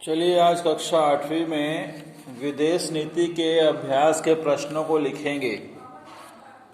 चलिए आज कक्षा 8वीं में विदेश नीति के अभ्यास के प्रश्नों को लिखेंगे।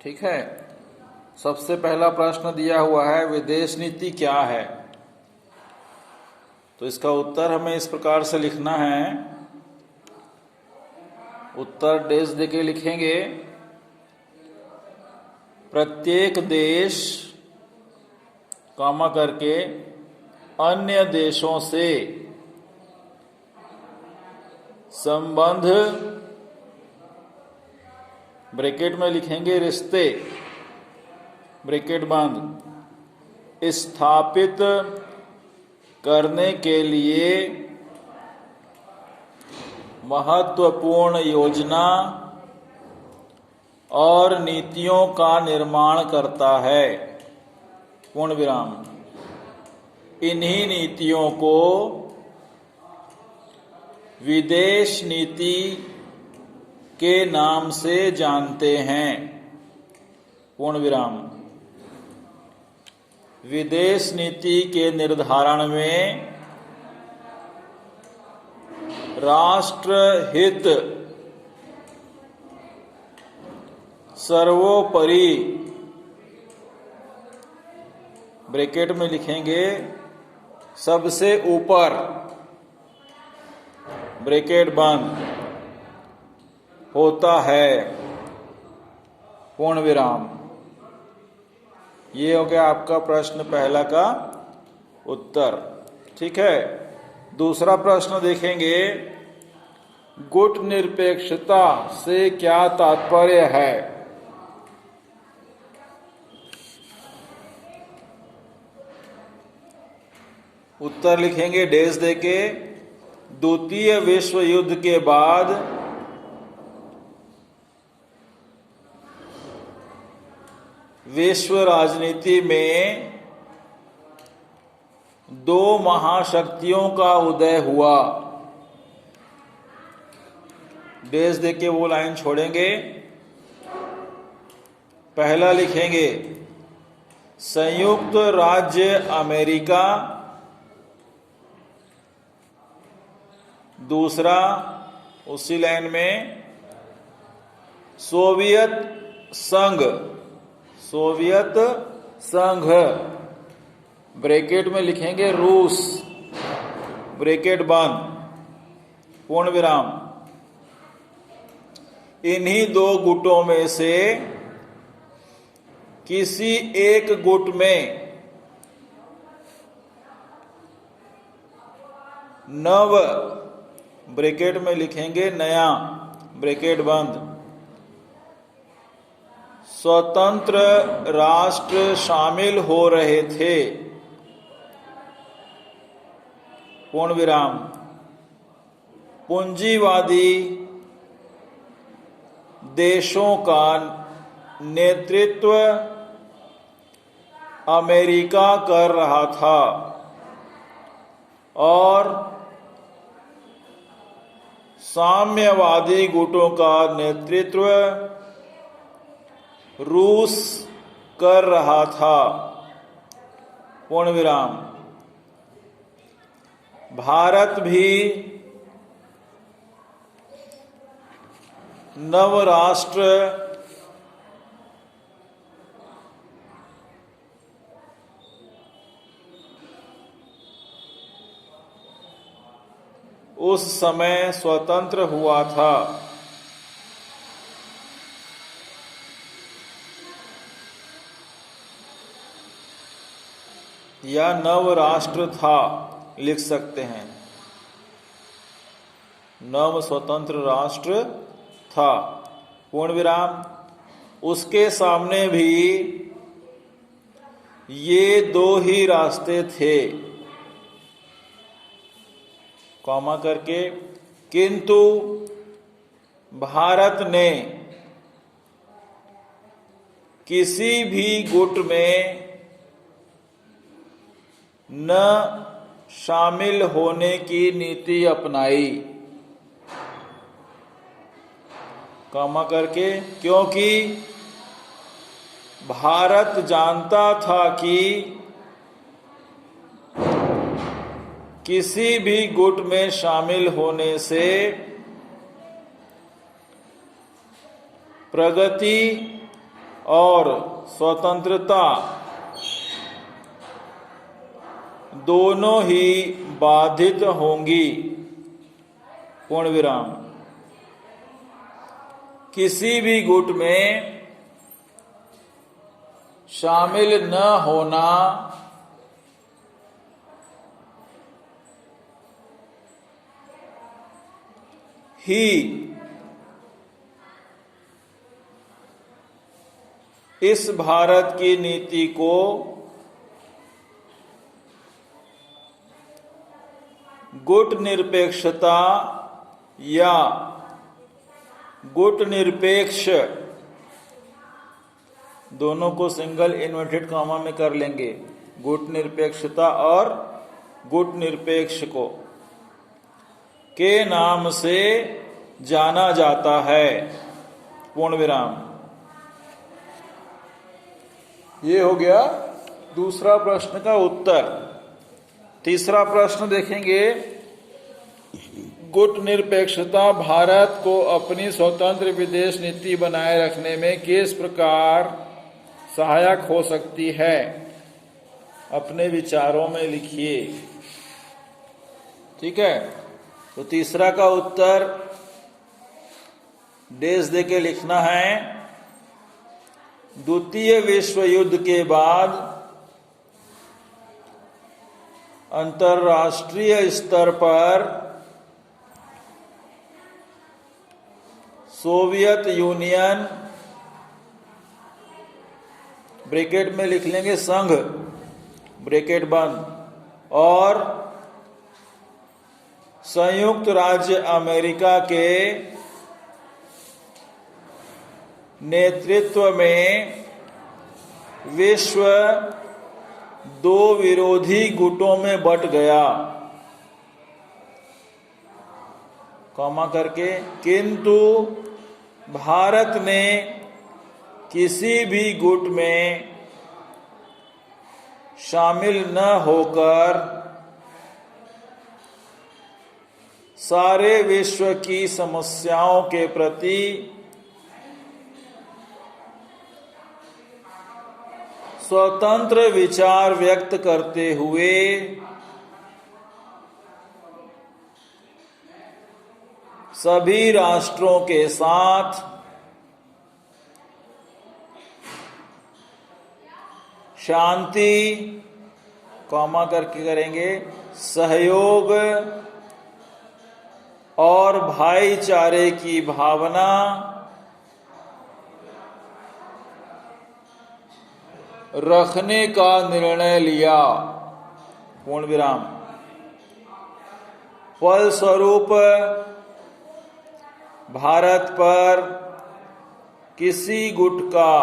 ठीक है। सबसे पहला प्रश्न दिया हुआ है, विदेश नीति क्या है। तो इसका उत्तर हमें इस प्रकार से लिखना है। उत्तर डैश देके लिखेंगे, प्रत्येक देश कॉमा करके अन्य देशों से संबंध ब्रैकेट में लिखेंगे रिश्ते ब्रैकेट बंद स्थापित करने के लिए महत्वपूर्ण योजना और नीतियों का निर्माण करता है। पूर्ण विराम। इन्हीं नीतियों को विदेश नीति के नाम से जानते हैं। पूर्ण विराम। विदेश नीति के निर्धारण में राष्ट्र हित सर्वोपरि ब्रैकेट में लिखेंगे सबसे ऊपर ब्रैकेट बंद होता है। पूर्ण विराम। ये हो गया आपका प्रश्न पहला का उत्तर। ठीक है। दूसरा प्रश्न देखेंगे, गुट निरपेक्षता से क्या तात्पर्य है। उत्तर लिखेंगे डैश देके, द्वितीय विश्व युद्ध के बाद विश्व राजनीति में दो महाशक्तियों का उदय हुआ। डैश देके वो लाइन छोड़ेंगे। पहला लिखेंगे संयुक्त राज्य अमेरिका, दूसरा उसी लाइन में सोवियत संघ ब्रैकेट में लिखेंगे रूस ब्रैकेट बंद पूर्ण विराम। इन्हीं दो गुटों में से किसी एक गुट में नव ब्रैकेट में लिखेंगे नया ब्रैकेट बंद स्वतंत्र राष्ट्र शामिल हो रहे थे। पूर्ण विराम। पूंजीवादी देशों का नेतृत्व अमेरिका कर रहा था और साम्यवादी गुटों का नेतृत्व रूस कर रहा था। पूर्ण विराम। भारत भी नवराष्ट्र उस समय स्वतंत्र हुआ था। या नव राष्ट्र था लिख सकते हैं। नव स्वतंत्र राष्ट्र था। पूर्ण विराम। उसके सामने भी ये दो ही रास्ते थे कॉमा करके, किंतु भारत ने किसी भी गुट में न शामिल होने की नीति अपनाई कॉमा करके, क्योंकि भारत जानता था कि किसी भी गुट में शामिल होने से प्रगति और स्वतंत्रता दोनों ही बाधित होंगी। पूर्ण विराम। किसी भी गुट में शामिल न होना ही इस भारत की नीति को गुट निरपेक्षता या गुट निरपेक्ष, दोनों को सिंगल इन्वर्टेड कॉमा में कर लेंगे, गुट निरपेक्षता और गुट निरपेक्ष को के नाम से जाना जाता है। पूर्ण विराम। ये हो गया दूसरा प्रश्न का उत्तर। तीसरा प्रश्न देखेंगे। गुट निरपेक्षता भारत को अपनी स्वतंत्र विदेश नीति बनाए रखने में किस प्रकार सहायक हो सकती है? अपने विचारों में लिखिए। ठीक है, तो तीसरा का उत्तर डेज दे के लिखना है। द्वितीय विश्व युद्ध के बाद अंतर्राष्ट्रीय स्तर पर सोवियत यूनियन, ब्रैकेट में लिख लेंगे संघ, ब्रैकेट बंद, और संयुक्त राज्य अमेरिका के नेतृत्व में विश्व दो विरोधी गुटों में बंट गया, कॉमा करके, किंतु भारत ने किसी भी गुट में शामिल न होकर सारे विश्व की समस्याओं के प्रति स्वतंत्र विचार व्यक्त करते हुए सभी राष्ट्रों के साथ शांति, कॉमा करके करेंगे, सहयोग और भाईचारे की भावना रखने का निर्णय लिया। पूर्ण विराम। फलस्वरूप भारत पर किसी गुट का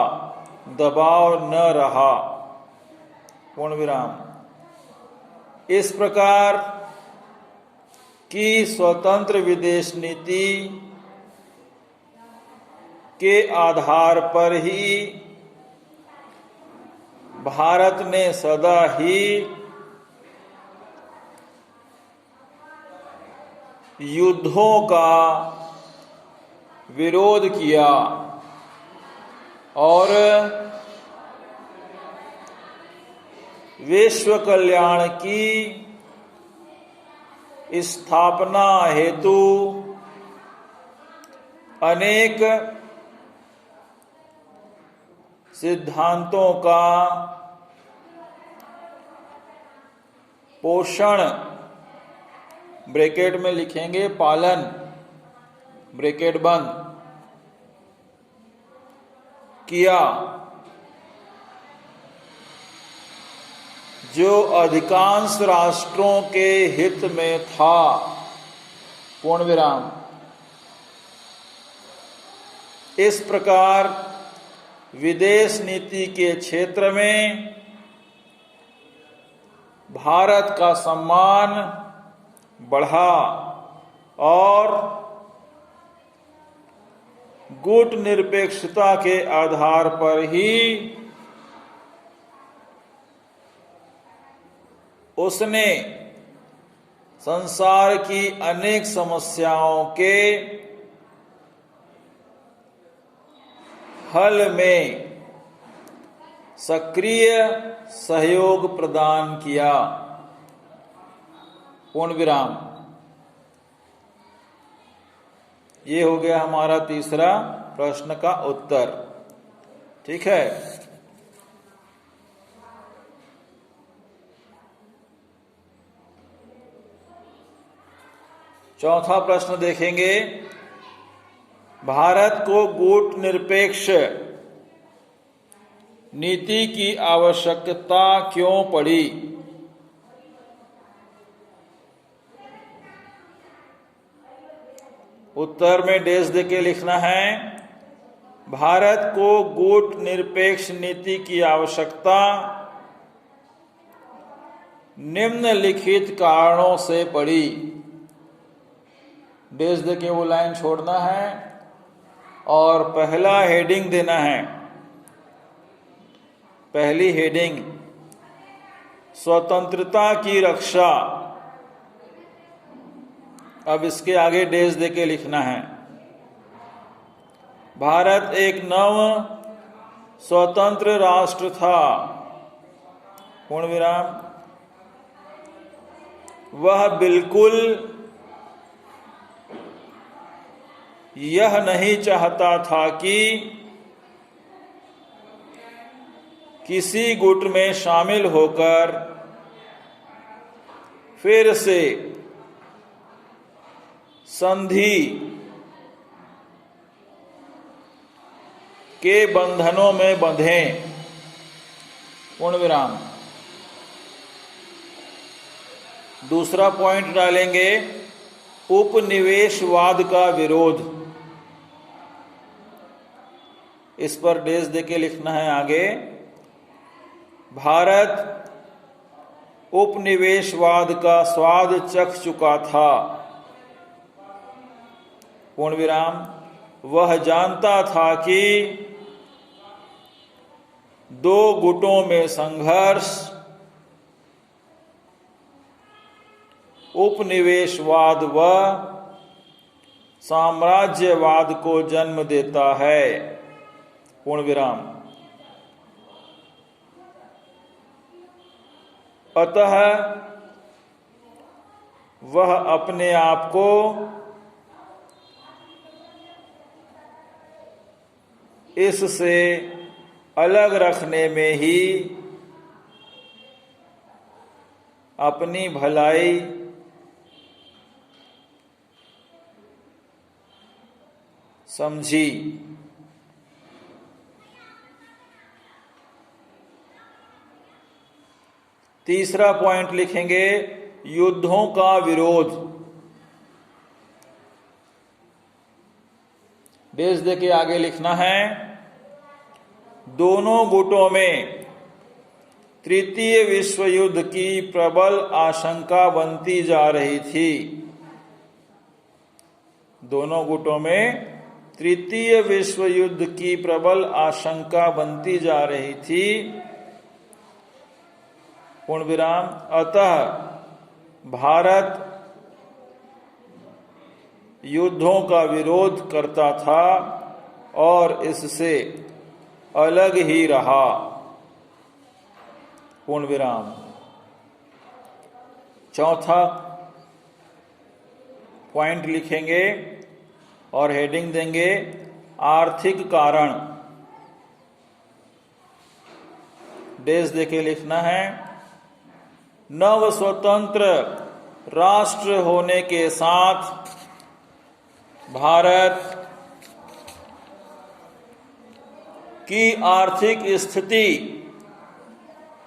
दबाव न रहा। पूर्ण विराम। इस प्रकार की स्वतंत्र विदेश नीति के आधार पर ही भारत ने सदा ही युद्धों का विरोध किया और विश्व कल्याण की स्थापना हेतु अनेक सिद्धांतों का पोषण, ब्रैकेट में लिखेंगे पालन, ब्रैकेट बंद, किया, जो अधिकांश राष्ट्रों के हित में था। पूर्ण विराम। इस प्रकार विदेश नीति के क्षेत्र में भारत का सम्मान बढ़ा और गुट निरपेक्षता के आधार पर ही उसने संसार की अनेक समस्याओं के हल में सक्रिय सहयोग प्रदान किया। पूर्ण विराम। ये हो गया हमारा तीसरा प्रश्न का उत्तर। ठीक है। चौथा प्रश्न देखेंगे, भारत को गुट निरपेक्ष नीति की आवश्यकता क्यों पड़ी? उत्तर में डैश देके लिखना है। भारत को गुट निरपेक्ष नीति की आवश्यकता निम्नलिखित कारणों से पड़ी। डैश देके वो लाइन छोड़ना है और पहला हेडिंग देना है। पहली हेडिंग, स्वतंत्रता की रक्षा। अब इसके आगे डैश देके लिखना है। भारत एक नव स्वतंत्र राष्ट्र था, पूर्ण विराम। वह बिल्कुल यह नहीं चाहता था कि किसी गुट में शामिल होकर फिर से संधि के बंधनों में बंधें, पूर्ण विराम। दूसरा पॉइंट डालेंगे, उपनिवेशवाद का विरोध। इस पर डैश देके लिखना है आगे। भारत उपनिवेशवाद का स्वाद चख चुका था, पूर्ण विराम। वह जानता था कि दो गुटों में संघर्ष उपनिवेशवाद व साम्राज्यवाद को जन्म देता है, पूर्ण विराम। अतः वह अपने आप को इससे अलग रखने में ही अपनी भलाई समझी। तीसरा पॉइंट लिखेंगे, युद्धों का विरोध। डैश देके आगे लिखना है। दोनों गुटों में तृतीय विश्व युद्ध की प्रबल आशंका बनती जा रही थी। दोनों गुटों में तृतीय विश्व युद्ध की प्रबल आशंका बनती जा रही थी, पूर्ण विराम। अतः भारत युद्धों का विरोध करता था और इससे अलग ही रहा, पूर्ण विराम। चौथा पॉइंट लिखेंगे और हेडिंग देंगे, आर्थिक कारण। डैश देके लिखना है। नव स्वतंत्र राष्ट्र होने के साथ भारत की आर्थिक स्थिति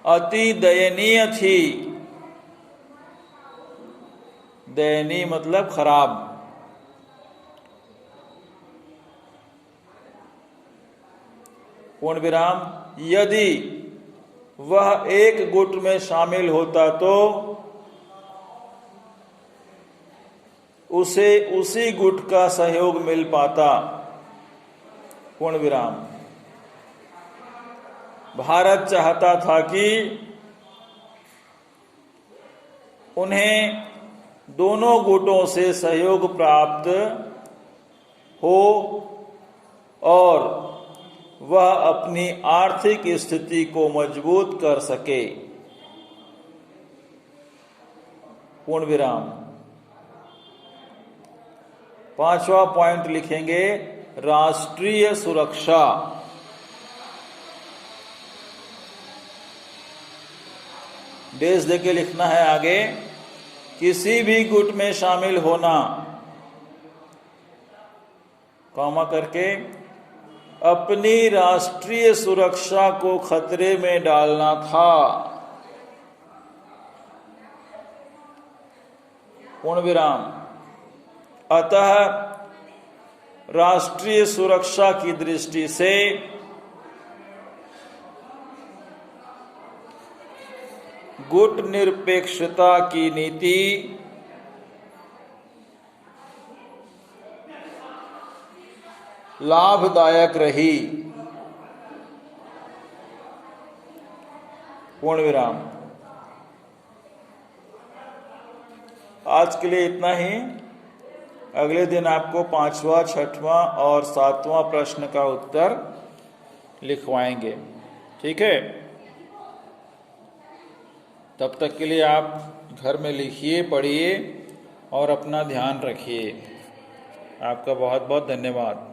अति दयनीय थी। दयनीय मतलब खराब। पूर्ण विराम। यदि वह एक गुट में शामिल होता तो उसे उसी गुट का सहयोग मिल पाता, पूर्ण विराम। भारत चाहता था कि उन्हें दोनों गुटों से सहयोग प्राप्त हो और वह अपनी आर्थिक स्थिति को मजबूत कर सके। पूर्ण विराम। पांचवा पॉइंट लिखेंगे राष्ट्रीय सुरक्षा। डेज देके लिखना है आगे। किसी भी गुट में शामिल होना, कॉमा करके, अपनी राष्ट्रीय सुरक्षा को खतरे में डालना था। पूर्ण विराम। अतः राष्ट्रीय सुरक्षा की दृष्टि से गुट निरपेक्षता की नीति लाभदायक रही। पूर्ण विराम। आज के लिए इतना ही। अगले दिन आपको 5वां, 6वां और 7वां प्रश्न का उत्तर लिखवाएंगे। ठीक है, तब तक के लिए आप घर में लिखिए, पढ़िए और अपना ध्यान रखिए। आपका बहुत बहुत धन्यवाद।